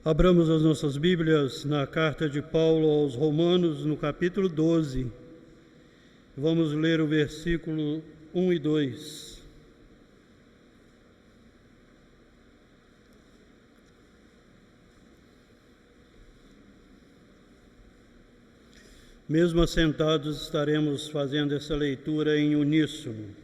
Abramos as nossas Bíblias na carta de Paulo aos Romanos, no capítulo 12. Vamos ler o versículo 1 e 2. Mesmo assentados, estaremos fazendo essa leitura em uníssono.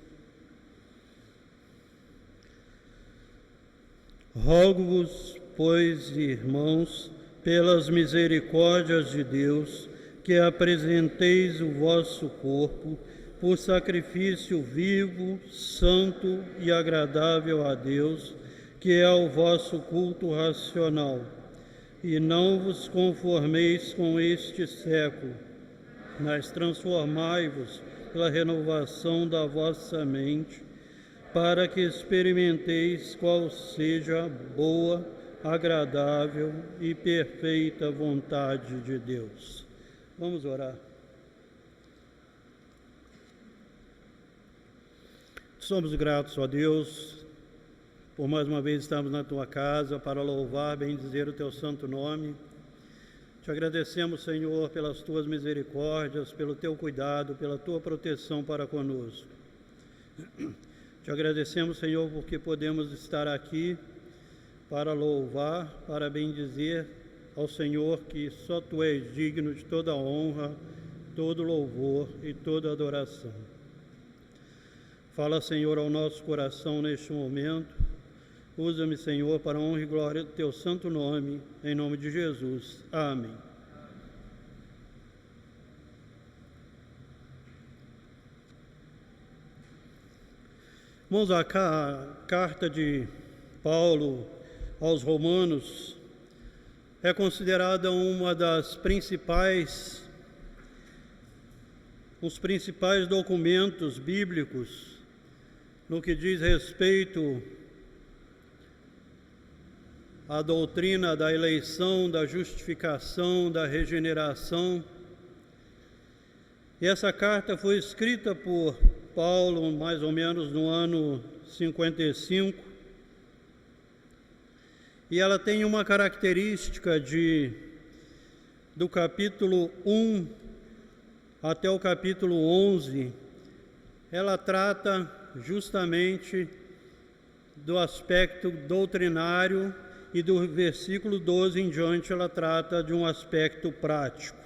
Rogo-vos, pois, irmãos, pelas misericórdias de Deus, que apresenteis o vosso corpo por sacrifício vivo, santo e agradável a Deus, que é o vosso culto racional. E não vos conformeis com este século, mas transformai-vos pela renovação da vossa mente, para que experimenteis qual seja a boa, agradável e perfeita vontade de Deus. Vamos orar. Somos gratos, ó Deus, por mais uma vez estarmos na Tua casa para louvar, bendizer o Teu santo nome. Te agradecemos, Senhor, pelas Tuas misericórdias, pelo Teu cuidado, pela Tua proteção para conosco. Te agradecemos, Senhor, porque podemos estar aqui para louvar, para bendizer ao Senhor, que só Tu és digno de toda honra, todo louvor e toda adoração. Fala, Senhor, ao nosso coração neste momento. Usa-me, Senhor, para a honra e glória do Teu santo nome, em nome de Jesus. Amém. Irmãos, a carta de Paulo aos Romanos é considerada uma das principais, os principais documentos bíblicos no que diz respeito a doutrina da eleição, da justificação, da regeneração. E essa carta foi escrita por Paulo mais ou menos no ano 55, e ela tem uma característica do capítulo 1 até o capítulo 11, ela trata justamente do aspecto doutrinário, e do versículo 12 em diante ela trata de um aspecto prático.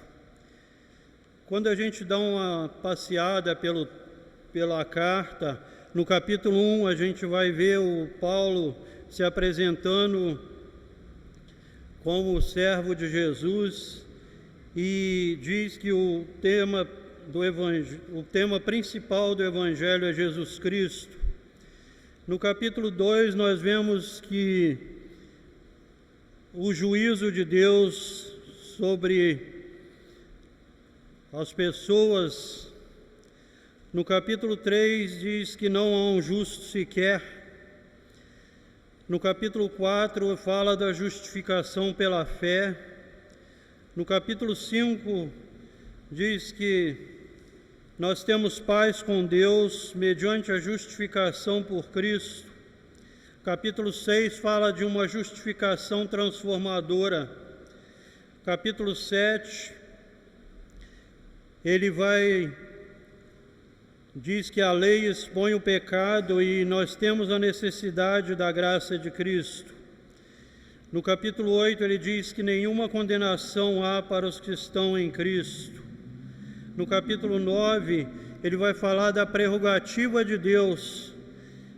Quando a gente dá uma passeada pela carta, no capítulo 1 a gente vai ver o Paulo se apresentando como servo de Jesus, e diz que o tema principal do Evangelho é Jesus Cristo. No capítulo 2 nós vemos que o juízo de Deus sobre as pessoas. No capítulo 3 diz que não há um justo sequer. No capítulo 4 fala da justificação pela fé. No capítulo 5 diz que nós temos paz com Deus mediante a justificação por Cristo. Capítulo 6 fala de uma justificação transformadora. Capítulo 7, diz que a lei expõe o pecado e nós temos a necessidade da graça de Cristo. No capítulo 8 ele diz que nenhuma condenação há para os que estão em Cristo. No capítulo 9 ele vai falar da prerrogativa de Deus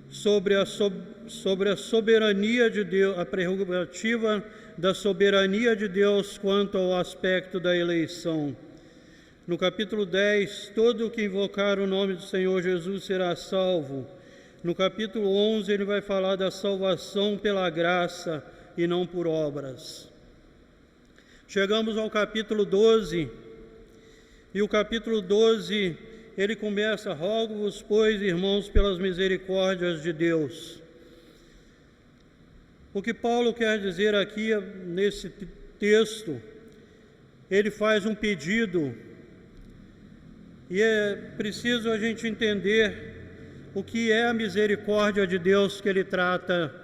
sobre a soberania de Deus, a prerrogativa da soberania de Deus quanto ao aspecto da eleição. No capítulo 10, todo o que invocar o nome do Senhor Jesus será salvo. No capítulo 11, ele vai falar da salvação pela graça e não por obras. Chegamos ao capítulo 12, e o capítulo 12, ele começa: rogo-vos, pois, irmãos, pelas misericórdias de Deus. O que Paulo quer dizer aqui nesse texto, ele faz um pedido, e é preciso a gente entender o que é a misericórdia de Deus que ele trata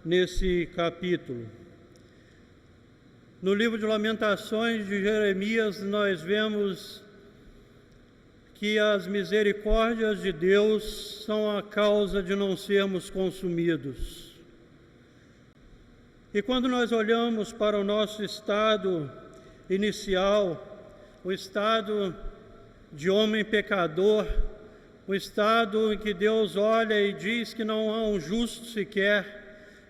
nesse capítulo. No livro de Lamentações de Jeremias, nós vemos que as misericórdias de Deus são a causa de não sermos consumidos. E quando nós olhamos para o nosso estado inicial, o estado de homem pecador, o estado em que Deus olha e diz que não há um justo sequer,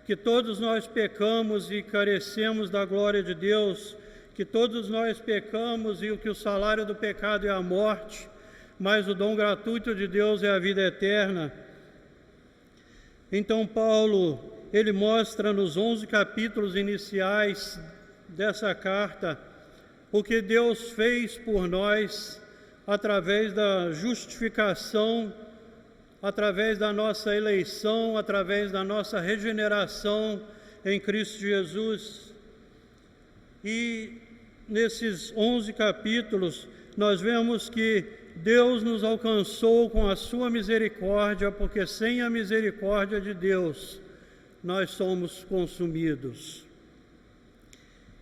que todos nós pecamos e carecemos da glória de Deus, que todos nós pecamos e que o salário do pecado é a morte, mas o dom gratuito de Deus é a vida eterna. Então Paulo, ele mostra nos 11 capítulos iniciais dessa carta o que Deus fez por nós através da justificação, através da nossa eleição, através da nossa regeneração em Cristo Jesus. E nesses 11 capítulos nós vemos que Deus nos alcançou com a sua misericórdia, porque sem a misericórdia de Deus nós somos consumidos.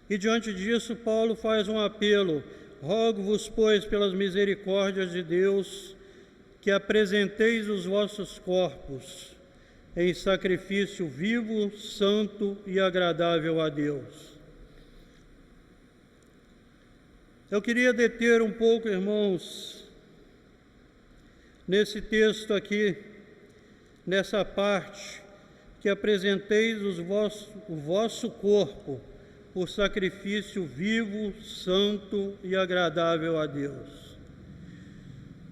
E diante disso, Paulo faz um apelo: rogo-vos, pois, pelas misericórdias de Deus, que apresenteis os vossos corpos em sacrifício vivo, santo e agradável a Deus. Eu queria deter um pouco, irmãos, nesse texto aqui, nessa parte, que apresenteis o vosso corpo por sacrifício vivo, santo e agradável a Deus.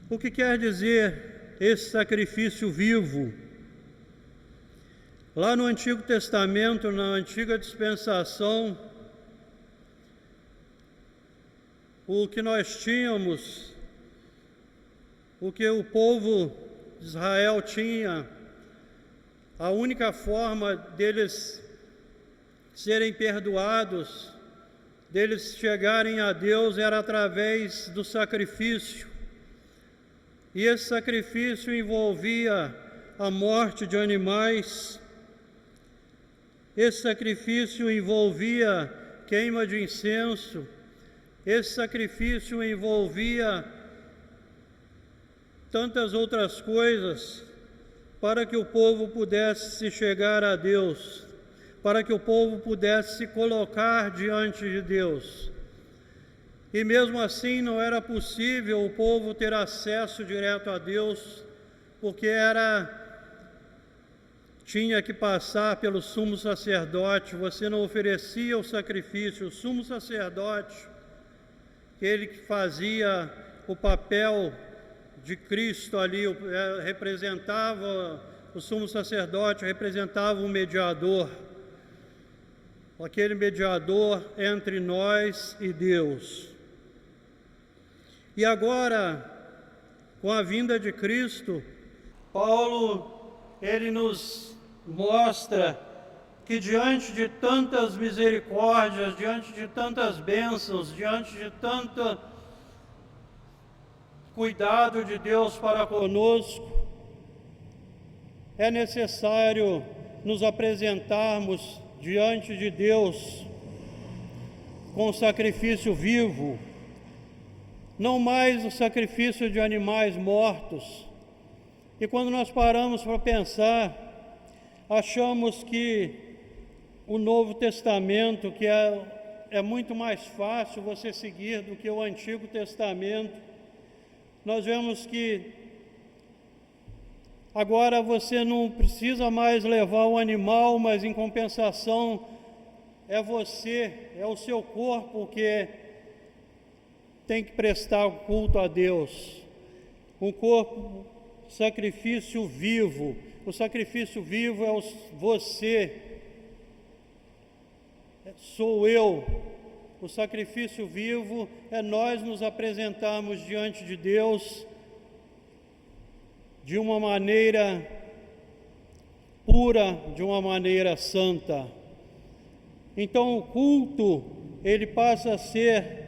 O que quer dizer esse sacrifício vivo? Lá no Antigo Testamento, na antiga dispensação, o que nós tínhamos, o que o povo de Israel tinha, a única forma deles serem perdoados, deles chegarem a Deus, era através do sacrifício. E esse sacrifício envolvia a morte de animais, esse sacrifício envolvia queima de incenso, esse sacrifício envolvia tantas outras coisas para que o povo pudesse se chegar a Deus, para que o povo pudesse se colocar diante de Deus. E mesmo assim não era possível o povo ter acesso direto a Deus, porque tinha que passar pelo sumo sacerdote. Você não oferecia o sacrifício, o sumo sacerdote, aquele que fazia o papel de Cristo ali, representava, o sumo sacerdote representava o mediador, aquele mediador entre nós e Deus. E agora, com a vinda de Cristo, Paulo, ele nos mostra que diante de tantas misericórdias, diante de tantas bênçãos, diante de tanto cuidado de Deus para conosco, é necessário nos apresentarmos diante de Deus com sacrifício vivo, não mais o sacrifício de animais mortos. E quando nós paramos para pensar, achamos que o Novo Testamento, que é muito mais fácil você seguir do que o Antigo Testamento, nós vemos que agora você não precisa mais levar o animal, mas em compensação é você, é o seu corpo que tem que prestar culto a Deus. Um corpo, sacrifício vivo. O sacrifício vivo é você, sou eu. O sacrifício vivo é nós nos apresentarmos diante de Deus de uma maneira pura, de uma maneira santa. Então o culto, ele passa a ser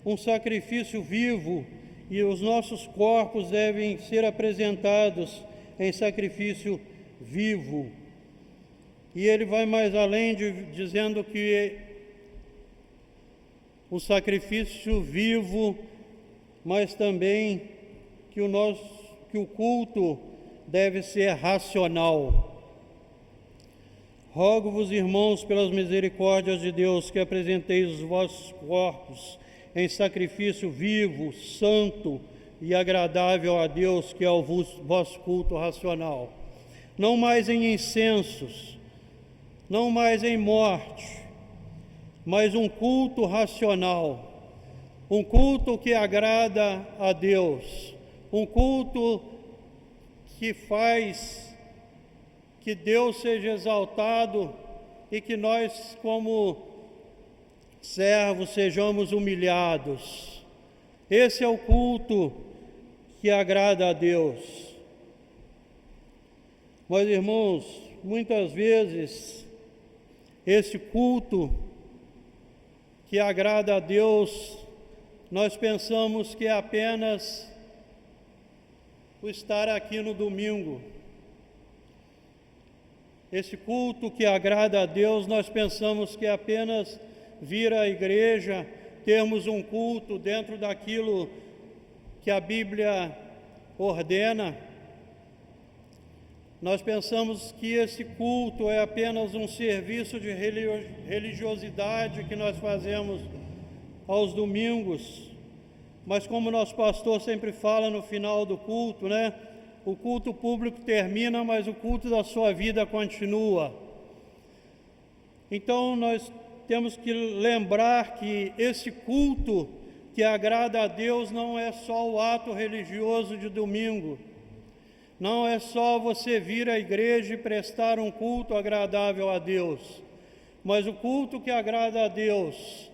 um sacrifício vivo, e os nossos corpos devem ser apresentados em sacrifício vivo. E ele vai mais além, dizendo que um sacrifício vivo, mas também que o culto deve ser racional. Rogo-vos, irmãos, pelas misericórdias de Deus, que apresenteis os vossos corpos em sacrifício vivo, santo e agradável a Deus, que é o vosso culto racional. Não mais em incensos, não mais em morte, mas um culto racional, um culto que agrada a Deus, um culto que faz que Deus seja exaltado e que nós, como servos, sejamos humilhados. Esse é o culto que agrada a Deus. Mas, irmãos, muitas vezes, esse culto que agrada a Deus, nós pensamos que é apenas o estar aqui no domingo. Esse culto que agrada a Deus, nós pensamos que é apenas vir à igreja, termos um culto dentro daquilo que a Bíblia ordena. Nós pensamos que esse culto é apenas um serviço de religiosidade que nós fazemos aos domingos. Mas como nosso pastor sempre fala no final do culto, né? O culto público termina, mas o culto da sua vida continua. Então nós temos que lembrar que esse culto que agrada a Deus não é só o ato religioso de domingo. Não é só você vir à igreja e prestar um culto agradável a Deus. Mas o culto que agrada a Deus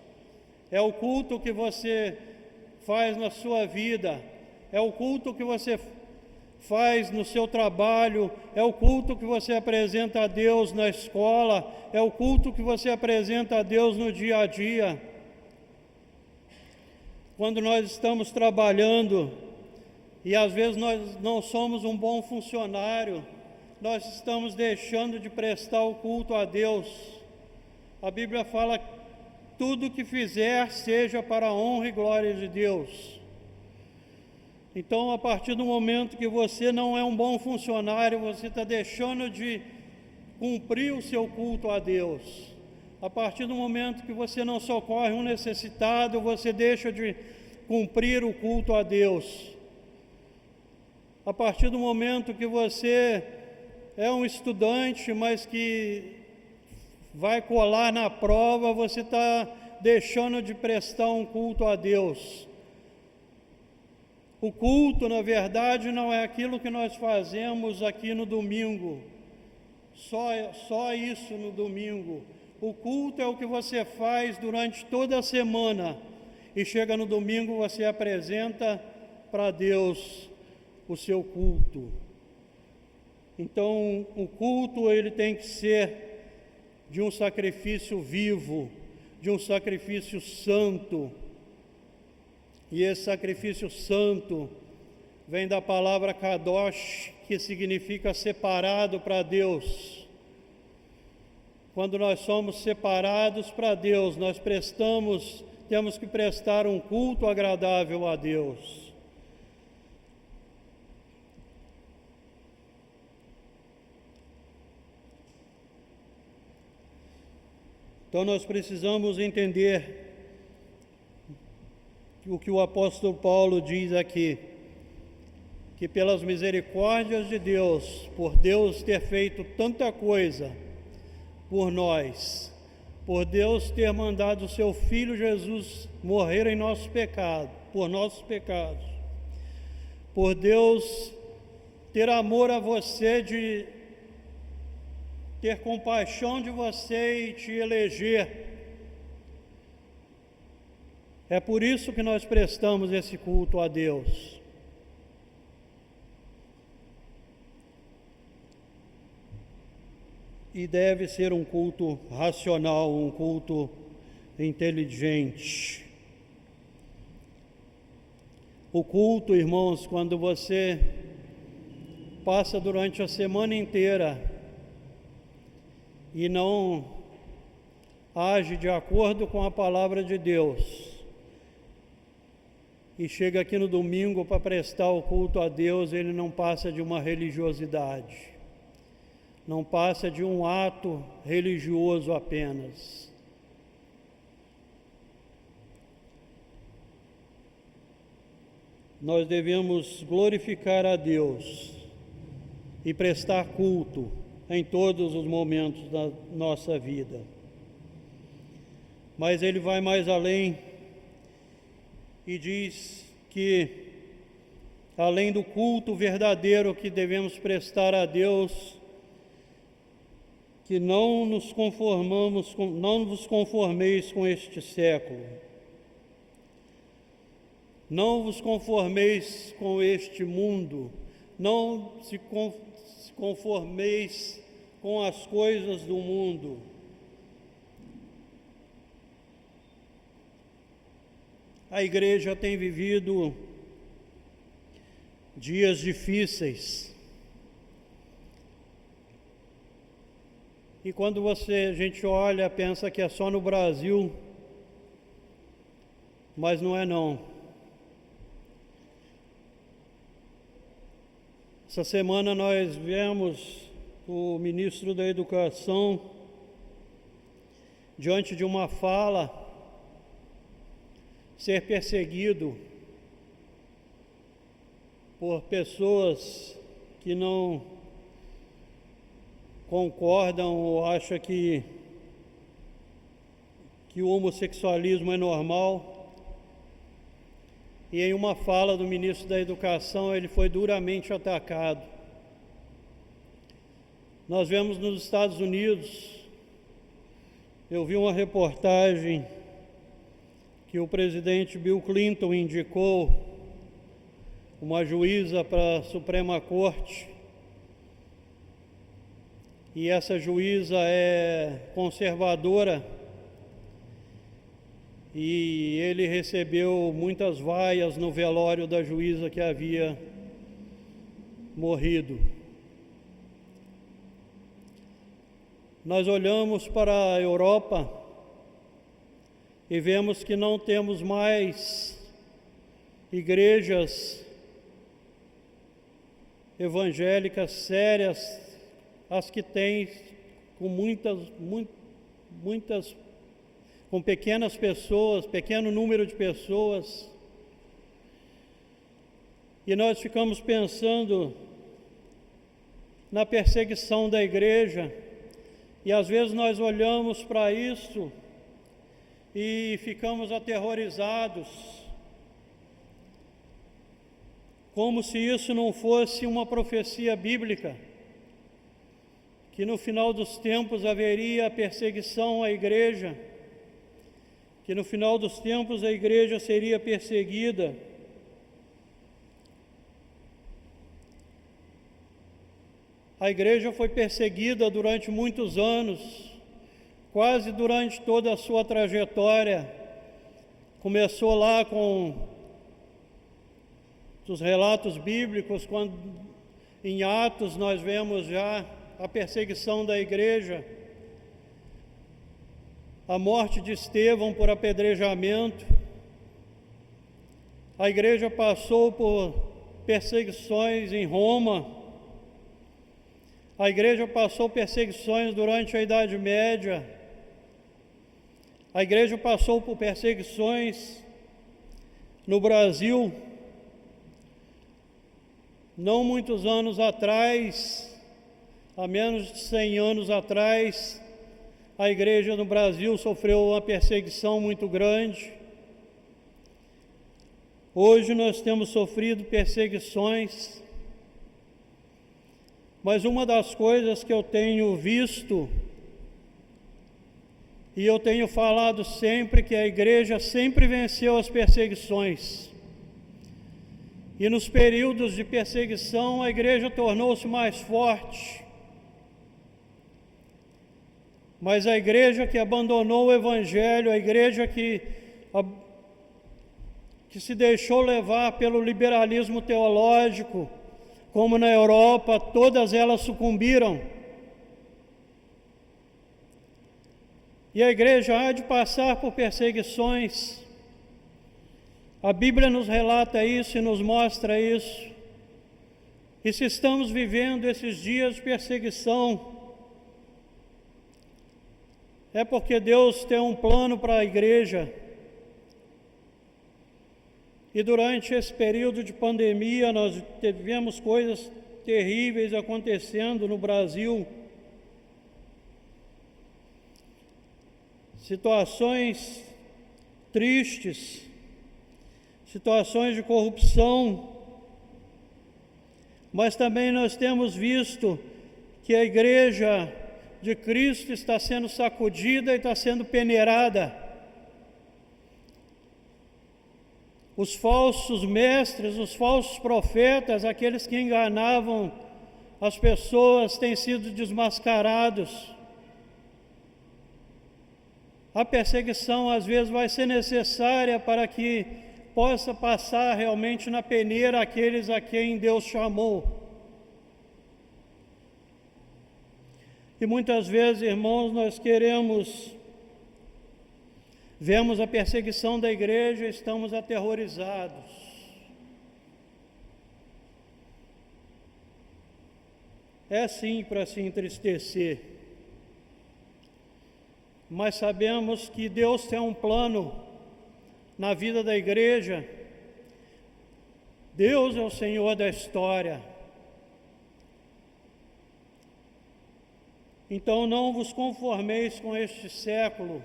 é o culto que você faz na sua vida, é o culto que você faz no seu trabalho, é o culto que você apresenta a Deus na escola, é o culto que você apresenta a Deus no dia a dia. Quando nós estamos trabalhando e às vezes nós não somos um bom funcionário, nós estamos deixando de prestar o culto a Deus. A Bíblia fala: tudo que fizer seja para a honra e glória de Deus. Então, a partir do momento que você não é um bom funcionário, você está deixando de cumprir o seu culto a Deus. A partir do momento que você não socorre um necessitado, você deixa de cumprir o culto a Deus. A partir do momento que você é um estudante, mas que vai colar na prova, você está deixando de prestar um culto a Deus. O culto, na verdade, não é aquilo que nós fazemos aqui no domingo, só isso no domingo. O culto é o que você faz durante toda a semana e chega no domingo, você apresenta para Deus o seu culto. Então, o culto ele tem que ser de um sacrifício vivo, de um sacrifício santo. E esse sacrifício santo vem da palavra kadosh, que significa separado para Deus. Quando nós somos separados para Deus, temos que prestar um culto agradável a Deus. Então nós precisamos entender o que o apóstolo Paulo diz aqui, que pelas misericórdias de Deus, por Deus ter feito tanta coisa por nós, por Deus ter mandado o seu Filho Jesus morrer em nosso pecado, por nossos pecados, por Deus ter amor a você, de ter compaixão de você e te eleger. É por isso que nós prestamos esse culto a Deus. E deve ser um culto racional, um culto inteligente. O culto, irmãos, quando você passa durante a semana inteira e não age de acordo com a palavra de Deus e chega aqui no domingo para prestar o culto a Deus, ele não passa de uma religiosidade, não passa de um ato religioso apenas. Nós devemos glorificar a Deus e prestar culto em todos os momentos da nossa vida. Mas ele vai mais além e diz que, além do culto verdadeiro que devemos prestar a Deus, que não vos conformeis com este século, não vos conformeis com este mundo, não se conformeis com as coisas do mundo. A igreja tem vivido dias difíceis. E quando a gente olha, pensa que é só no Brasil, mas não é não. Essa semana nós vemos o ministro da Educação diante de uma fala ser perseguido por pessoas que não concordam ou acham que o homossexualismo é normal. E em uma fala do ministro da Educação, ele foi duramente atacado. Nós vemos nos Estados Unidos, eu vi uma reportagem que o presidente Bill Clinton indicou uma juíza para a Suprema Corte, e essa juíza é conservadora, e ele recebeu muitas vaias no velório da juíza que havia morrido. Nós olhamos para a Europa e vemos que não temos mais igrejas evangélicas sérias, as que têm com pequenas pessoas, pequeno número de pessoas. E nós ficamos pensando na perseguição da igreja, e às vezes nós olhamos para isso e ficamos aterrorizados, como se isso não fosse uma profecia bíblica, que no final dos tempos haveria perseguição à igreja, que no final dos tempos a igreja seria perseguida. A igreja foi perseguida durante muitos anos, quase durante toda a sua trajetória. Começou lá com os relatos bíblicos, quando em Atos nós vemos já a perseguição da igreja, a morte de Estevão por apedrejamento. A igreja passou por perseguições em Roma. A igreja passou perseguições durante a Idade Média. A igreja passou por perseguições no Brasil. Não muitos anos atrás, há menos de 100 anos atrás, a igreja no Brasil sofreu uma perseguição muito grande. Hoje nós temos sofrido perseguições, mas uma das coisas que eu tenho visto, e eu tenho falado sempre, que a igreja sempre venceu as perseguições. E nos períodos de perseguição a igreja tornou-se mais forte. Mas a igreja que abandonou o Evangelho, a igreja que se deixou levar pelo liberalismo teológico, como na Europa, todas elas sucumbiram. E a igreja há de passar por perseguições. A Bíblia nos relata isso e nos mostra isso. E se estamos vivendo esses dias de perseguição, é porque Deus tem um plano para a igreja. E durante esse período de pandemia, nós tivemos coisas terríveis acontecendo no Brasil. Situações tristes, situações de corrupção, mas também nós temos visto que a igreja de Cristo está sendo sacudida e está sendo peneirada. Os falsos mestres, os falsos profetas, aqueles que enganavam as pessoas, têm sido desmascarados. A perseguição às vezes vai ser necessária para que possa passar realmente na peneira aqueles a quem Deus chamou. E muitas vezes, irmãos, nós vemos a perseguição da igreja e estamos aterrorizados. É sim para se entristecer. Mas sabemos que Deus tem um plano na vida da igreja. Deus é o Senhor da história. Então não vos conformeis com este século.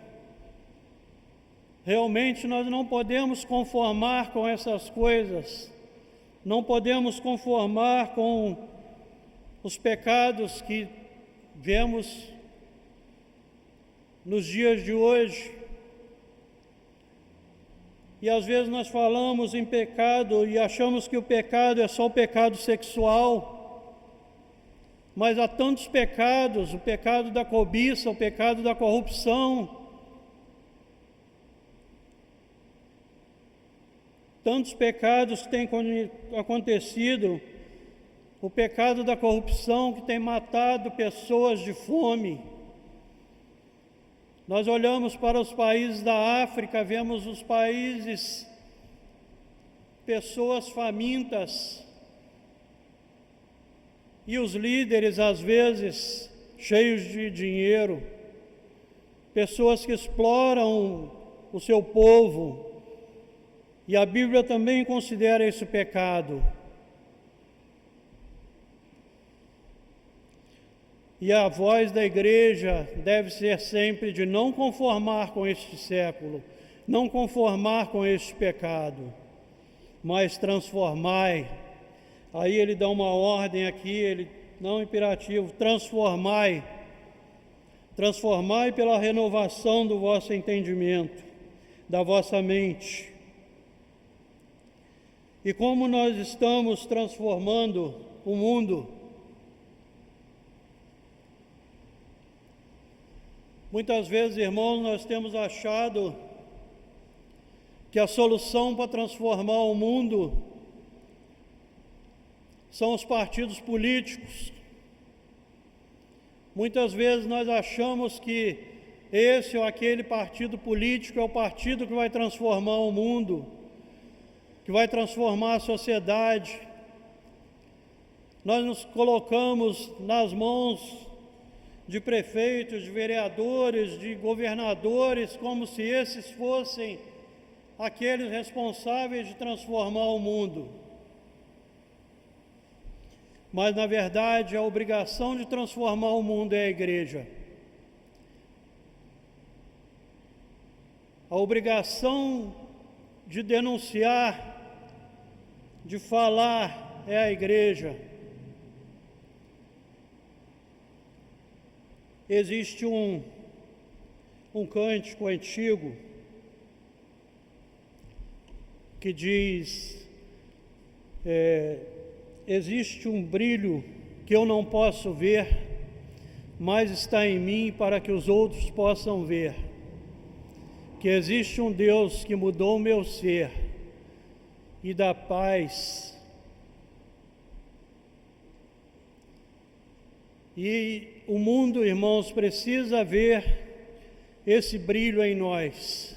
Realmente nós não podemos conformar com essas coisas. Não podemos conformar com os pecados que vemos nos dias de hoje. E às vezes nós falamos em pecado e achamos que o pecado é só o pecado sexual, mas há tantos pecados, o pecado da cobiça, o pecado da corrupção, tantos pecados que têm acontecido, o pecado da corrupção que tem matado pessoas de fome. Nós olhamos para os países da África, vemos os países, pessoas famintas, e os líderes, às vezes, cheios de dinheiro, pessoas que exploram o seu povo, e a Bíblia também considera esse pecado. E a voz da igreja deve ser sempre de não conformar com este século, não conformar com este pecado, mas transformai. Aí ele dá uma ordem aqui, ele não imperativo, transformai pela renovação do vosso entendimento, da vossa mente. E como nós estamos transformando o mundo? Muitas vezes, irmãos, nós temos achado que a solução para transformar o mundo são os partidos políticos. Muitas vezes nós achamos que esse ou aquele partido político é o partido que vai transformar o mundo, que vai transformar a sociedade. Nós nos colocamos nas mãos de prefeitos, de vereadores, de governadores, como se esses fossem aqueles responsáveis de transformar o mundo. Mas, na verdade, a obrigação de transformar o mundo é a igreja. A obrigação de denunciar, de falar, é a igreja. Existe um cântico antigo que diz: existe um brilho que eu não posso ver, mas está em mim para que os outros possam ver. Que existe um Deus que mudou o meu ser e dá paz. E o mundo, irmãos, precisa ver esse brilho em nós.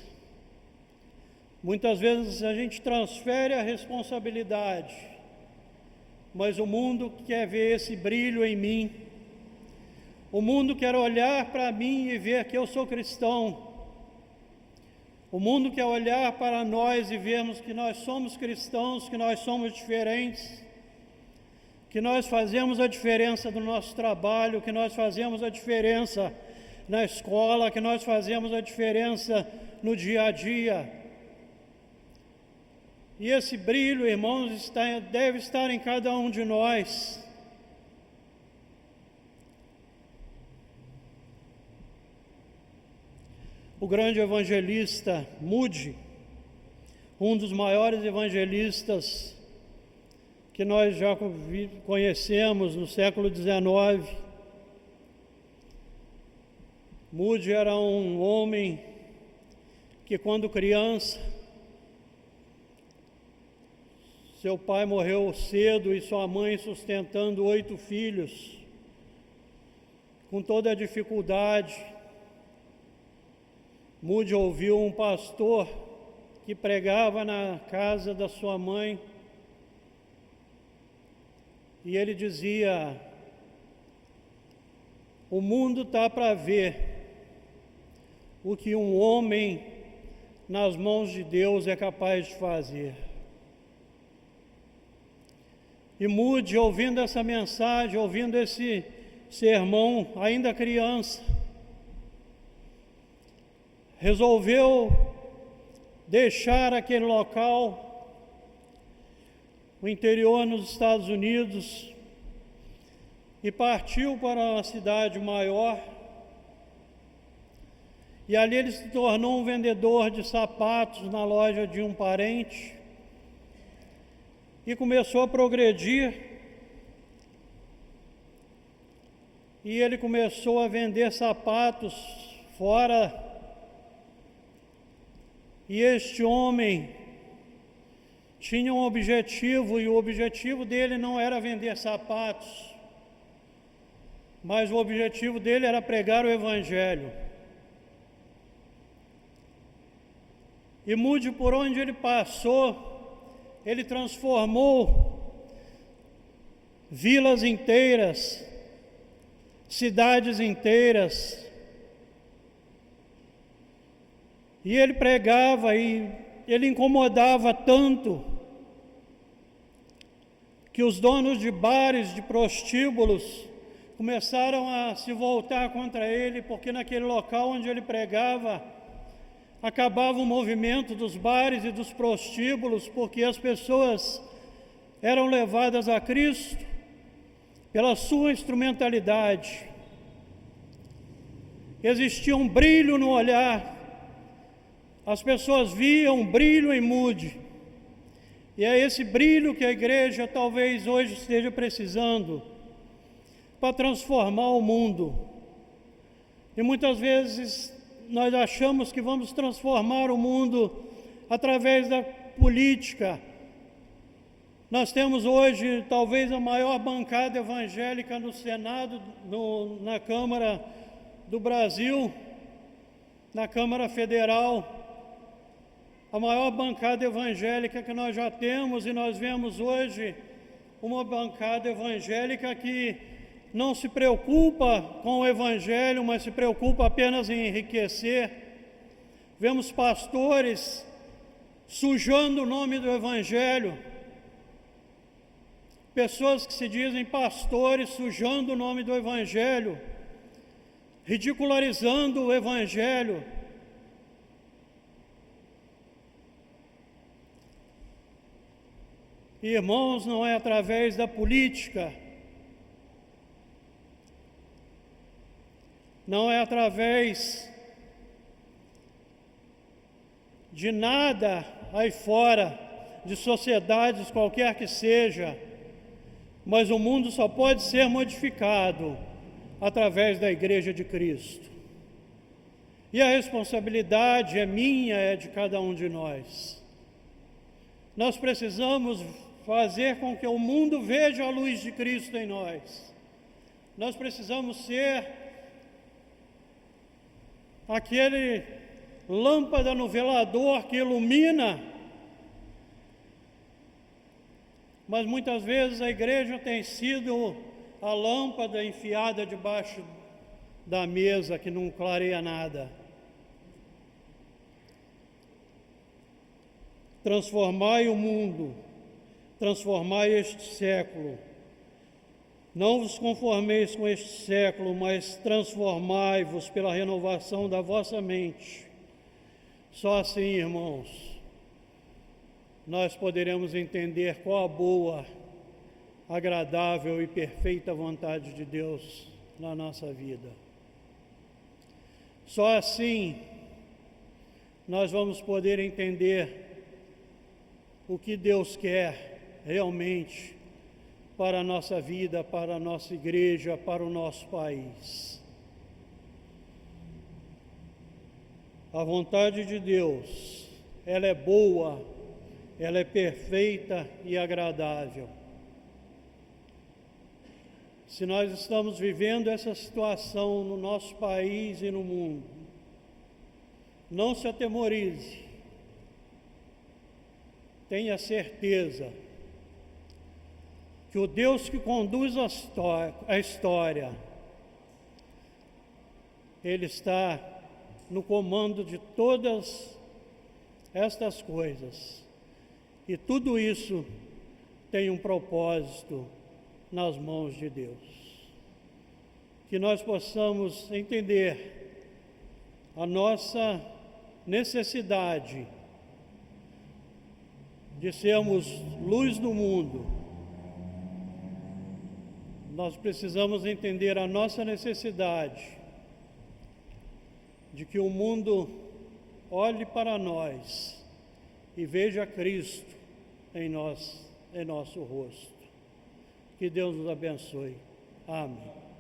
Muitas vezes a gente transfere a responsabilidade, mas o mundo quer ver esse brilho em mim. O mundo quer olhar para mim e ver que eu sou cristão. O mundo quer olhar para nós e vermos que nós somos cristãos, que nós somos diferentes, que nós fazemos a diferença do nosso trabalho, que nós fazemos a diferença na escola, que nós fazemos a diferença no dia a dia. E esse brilho, irmãos, deve estar em cada um de nós. O grande evangelista Moody, um dos maiores evangelistas que nós já conhecemos no século XIX. Moody era um homem que, quando criança, seu pai morreu cedo e sua mãe sustentando 8 filhos, com toda a dificuldade. Moody ouviu um pastor que pregava na casa da sua mãe e ele dizia: o mundo está para ver o que um homem nas mãos de Deus é capaz de fazer. E Moody, ouvindo essa mensagem, ouvindo esse sermão, ainda criança, resolveu deixar aquele local, o interior nos Estados Unidos, e partiu para uma cidade maior. E ali ele se tornou um vendedor de sapatos na loja de um parente e começou a progredir. E ele começou a vender sapatos fora. E este homem tinha um objetivo, e o objetivo dele não era vender sapatos, mas o objetivo dele era pregar o Evangelho. E Moody, por onde ele passou, ele transformou vilas inteiras, cidades inteiras. E ele pregava e ele incomodava tanto que os donos de bares, de prostíbulos, começaram a se voltar contra ele, porque naquele local onde ele pregava, acabava o movimento dos bares e dos prostíbulos, porque as pessoas eram levadas a Cristo pela sua instrumentalidade. Existia um brilho no olhar, as pessoas viam um brilho em Moody, e é esse brilho que a igreja talvez hoje esteja precisando para transformar o mundo. E muitas vezes nós achamos que vamos transformar o mundo através da política. Nós temos hoje talvez a maior bancada evangélica no Senado, na Câmara do Brasil, na Câmara Federal, a maior bancada evangélica que nós já temos, e nós vemos hoje uma bancada evangélica que não se preocupa com o Evangelho, mas se preocupa apenas em enriquecer. Vemos pastores sujando o nome do Evangelho, pessoas que se dizem pastores sujando o nome do Evangelho, ridicularizando o Evangelho. Irmãos, não é através da política, não é através de nada aí fora, de sociedades qualquer que seja, mas o mundo só pode ser modificado através da Igreja de Cristo. E a responsabilidade é minha, é de cada um de nós. Nós precisamos fazer com que o mundo veja a luz de Cristo em nós. Nós precisamos ser aquele lâmpada no velador que ilumina, mas muitas vezes a igreja tem sido a lâmpada enfiada debaixo da mesa que não clareia nada. Transformai o mundo, transformai este século. Não vos conformeis com este século, mas transformai-vos pela renovação da vossa mente. Só assim, irmãos, nós poderemos entender qual a boa, agradável e perfeita vontade de Deus na nossa vida. Só assim nós vamos poder entender o que Deus quer realmente para a nossa vida, para a nossa igreja, para o nosso país. A vontade de Deus, ela é boa, ela é perfeita e agradável. Se nós estamos vivendo essa situação no nosso país e no mundo, não se atemorize. Tenha certeza que o Deus que conduz a história, Ele está no comando de todas estas coisas. E tudo isso tem um propósito nas mãos de Deus. Que nós possamos entender a nossa necessidade de sermos luz do mundo. Nós precisamos entender a nossa necessidade de que o mundo olhe para nós e veja Cristo em nós, em nosso rosto. Que Deus nos abençoe. Amém.